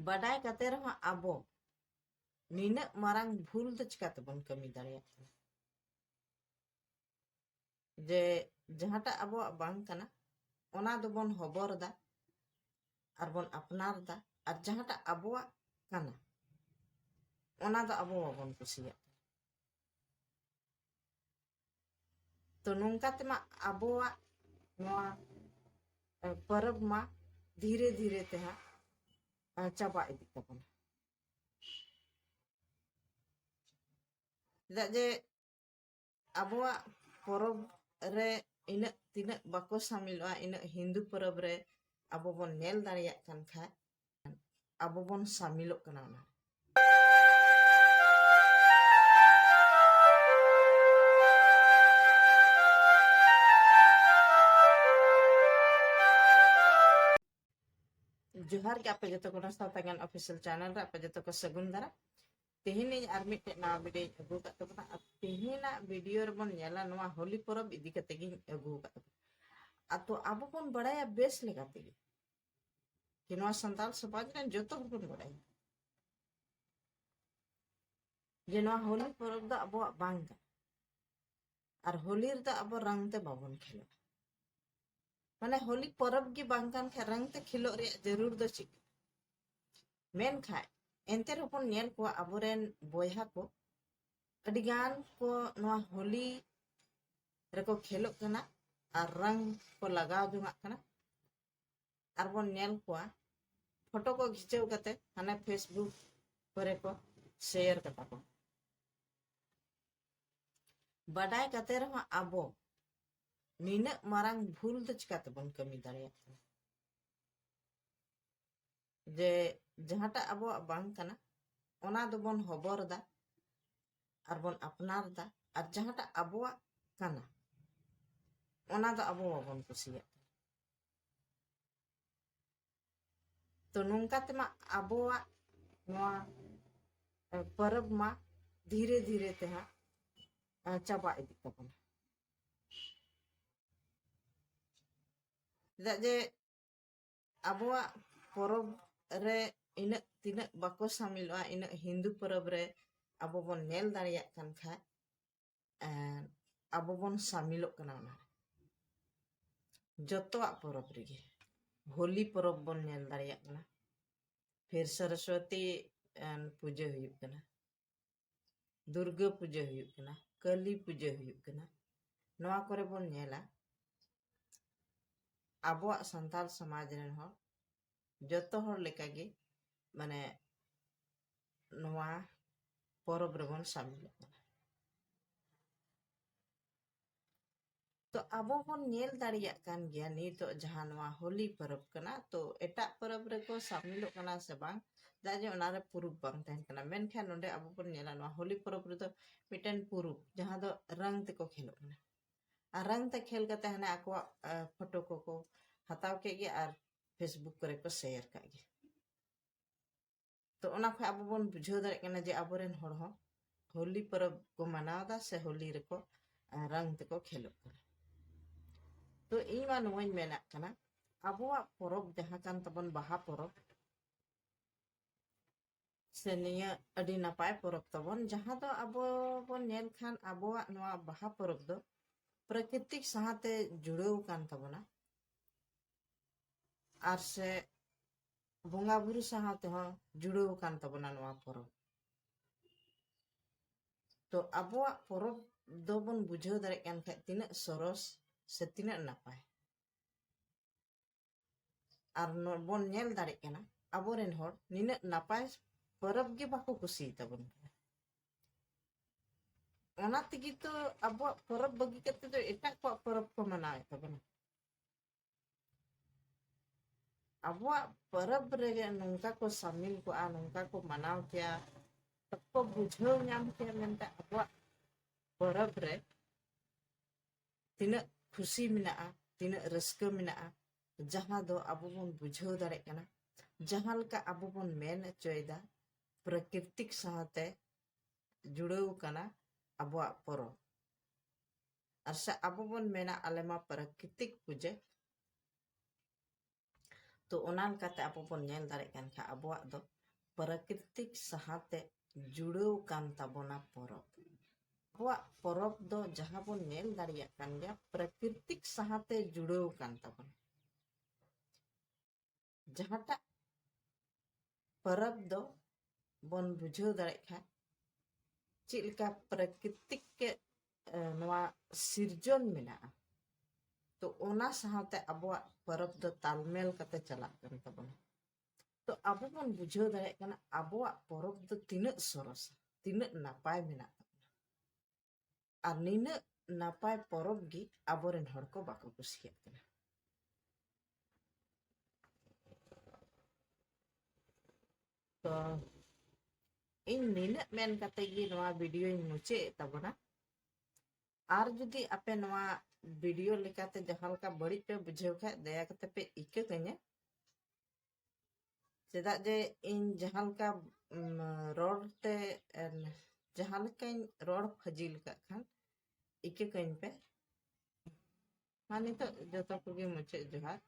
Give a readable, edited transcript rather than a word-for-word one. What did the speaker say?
ᱵᱟᱰᱟᱭ ᱠᱟᱛᱮ ᱨᱮᱦᱚᱸ ᱟᱵᱚ ᱱᱤᱱᱟᱹᱜ ᱢᱟᱨᱟᱝ ᱵᱷᱩᱞ ᱫᱚ ᱪᱤᱠᱟᱹᱛᱮᱵᱚᱱ ᱠᱟᱹᱢᱤ ᱫᱟᱲᱮᱭᱟᱜ ᱠᱟᱱᱟ? ᱡᱮ ᱡᱟᱦᱟᱸᱴᱟᱜ ᱟᱵᱚᱣᱟᱜ ᱵᱟᱝ ᱠᱟᱱᱟ ᱚᱱᱟ ᱫᱚᱵᱚᱱ ᱦᱚᱵᱚᱨ ᱫᱟ ᱟᱨᱵᱚᱱ ᱟᱯᱱᱟᱨ ᱫᱟ, ᱟᱨ ᱡᱟᱦᱟᱸᱴᱟᱜ ᱟᱵᱚᱣᱟᱜ ᱠᱟᱱᱟ ᱚᱱᱟ ᱫᱚ ᱟᱵᱚ ᱵᱟᱵᱚᱱ ᱠᱩᱥᱤᱭᱟᱜ ᱠᱟᱱᱟ। ᱛᱚ ᱱᱚᱝᱠᱟ ᱛᱮᱢᱟ ᱟᱵᱚᱣᱟᱜ ᱱᱚᱣᱟ ᱯᱚᱨᱚᱵᱽ ᱢᱟ ᱫᱷᱤᱨᱮ ᱫᱷᱤᱨᱮ ᱛᱮ ᱦᱟᱸᱜ ᱪᱟᱵᱟ ᱤᱫᱤᱜ ᱛᱟᱵᱚᱱᱟ। ᱪᱮᱫᱟᱜ ᱡᱮ ᱟᱵᱚᱣᱟᱜ ᱯᱚᱨᱚᱵᱽ ᱨᱮ ᱤᱱᱟᱹᱜ ᱛᱤᱱᱟᱹᱜ ᱵᱟᱠᱚ ᱥᱟᱢᱤᱞᱚᱜᱼᱟ, ᱤᱱᱟᱹᱜ ᱦᱤᱱᱫᱩ ᱯᱚᱨᱚᱵᱽ ᱨᱮ ᱟᱵᱚ ᱵᱚᱱ ᱧᱮᱞ ᱫᱟᱲᱮᱭᱟᱜ ᱠᱟᱱ ᱠᱷᱟᱡ ᱟᱵᱚ ᱵᱚᱱ ᱥᱟᱢᱤᱞᱚᱜ ᱠᱟᱱᱟ ᱚᱱᱟ। जोहार के आपे जतो को नास्ता तगन ऑफिशियल चैनल रे आपे जतो को सगुन दारा तेहिनी आर मिटे ना वीडियो अगु का तबना तेहिना वीडियो रे बन नेला नवा होली परब इदी कते गिन अगु का अतो आबो बन बड़ाया बेस लेगाते कि नवा संताल समाज रे जतो बन बड़ाया जे नवा होली परब दा अबो बांग का और होली रे दा अबो रंग ते बाबन खेलो माने होली परब की बांग कान खे रंग ते खिलो रे जरूर दो चिक मेन खाय एंते रोपन नेल को अबोरेन बोयहा को अडिगान को नवा होली रको खेलो कना और रंग को लगाव जुंगा कना और बोन नेल को फोटो को खिंचाव कते हाने फेसबुक करे को शेयर कता को बाडाय कते रहो आबो निना मारांग भूल तो चिकाते बन कमी दाड़िया जे जहाटा आबो बांग कना ओना दो बन हबोर दा और बन अपनार दा और जहाटा आबो कना ओना दो आबो बाबन कुसिया तो नोंका तेमा आबो नवा परब मा धीरे धीरे ते हां चाबा इदी तबना चेदा जे आबोआ परब रे इनाग तिनाग बाको सामिलवा इनाग हिंदू परब रे आबो बन नेल दाड़ियाग कान खाय आबो बन सामिलोग कना ना जतोआ परब रेगे होली परब बन नेल दाड़ियाग कना फिर सरस्वती पूजा हुयुग कना दुर्गा पूजा हुयुग कना काली पूजा हुयुग कना नवा करे बन नेला आबोआ संताल समाज रेन हो जतो हर लेका गे माने नवा परब रे बन सामिलोग कना तो आबो बन नेल दाड़ियाग कान गया नितो जहां नवा होली परब कना तो एटा परब रे को सामिलोग कना से बांग दाजे ओनारे पुरुब बांग तहन कना मेनखान नोंडे आबो बन नेला नवा होली परब रे तो मिटन पुरुब जहां दो रंग ते को खेलो कना और रंग ते खेल कते हने आको फोटो को हताव के गे और फेसबुक करे को शेयर का गे तो ओना ख आबो बन बुझाव दाड़े कना जे आबोरेन हर हो होली परब को मनावदा से होली रे को रंग ते को खेलो कना तो इमा नोय मेना कना आबोआ परब जहां कान तबन बाहा परब से निया अडी नापाय परब तबन जहां दो आबो बन नेल खान आबोआ नवा बाहा परब दो प्राकृतिक साथे जुड़ाव कान तबना और से बोंगा बुरु साथे हो जुड़ाव कान तबना नवा परब तो आबोआ परब दो बन बुझाव दाड़े कान खाय तिना सरस से तिना नापाय और बन नेल दाड़े कना आबोरेन हर निना नापाय परब गे बाको कुसी तबन ओना तिगी तो आबो परब बगी कते तो एटा को परब को मनाए तबन आबो परब रे नोंका को शामिल को आ नोंका को मनाव किया तब बुझाव नाम के मेनता आबो परब रे तिना खुशी मिना तिना रस्का मिना जहां दो आबो बन बुझाव दाड़े कना जहां लका आबो बन मेन चोयदा प्राकृतिक साथे जुड़ाव कना आबो परब और से आबो बन मेना आलेमा प्राकृतिक पूजा तो ओना लेकाते आबो बोन नेल दाड़े कान खा आबोआग दो प्राकृतिक साहाते जुड़ाव कान ताबोना परब आबोआग परब दो जहां बोन नेल दाड़ियाग कान गया प्राकृतिक साहाते जुड़ाव कान ताबोना जहांटा परब दो बोन बुझाव दाड़े खा चिलका प्राकृतिक के नवा सिरजन मेना तो ओना साहाते आबोआग परब दो तालमेल कते चलाक कान ताबोना तो आबो बोन बुझाव दाड़े काना आबोआग परब दो तिनाक सरस तिनाक नापाय मेना और निनाक नापाय परब गी आबोरेन हर को बाको कुसियाग काना तो इन निनाक मेन कते गी नवा वीडियो इन मुचे ताबोना और जुदी आपे नवा वीडियो लेकाते जहां लका बड़ी पे बुझाव खा दया कते पे इका कन्या चेदा जे इन जहां लका रोडते जहां लका रोड फजिल का खान इका कन पे हाँ नितो जतो कोगे मुचे जोहार।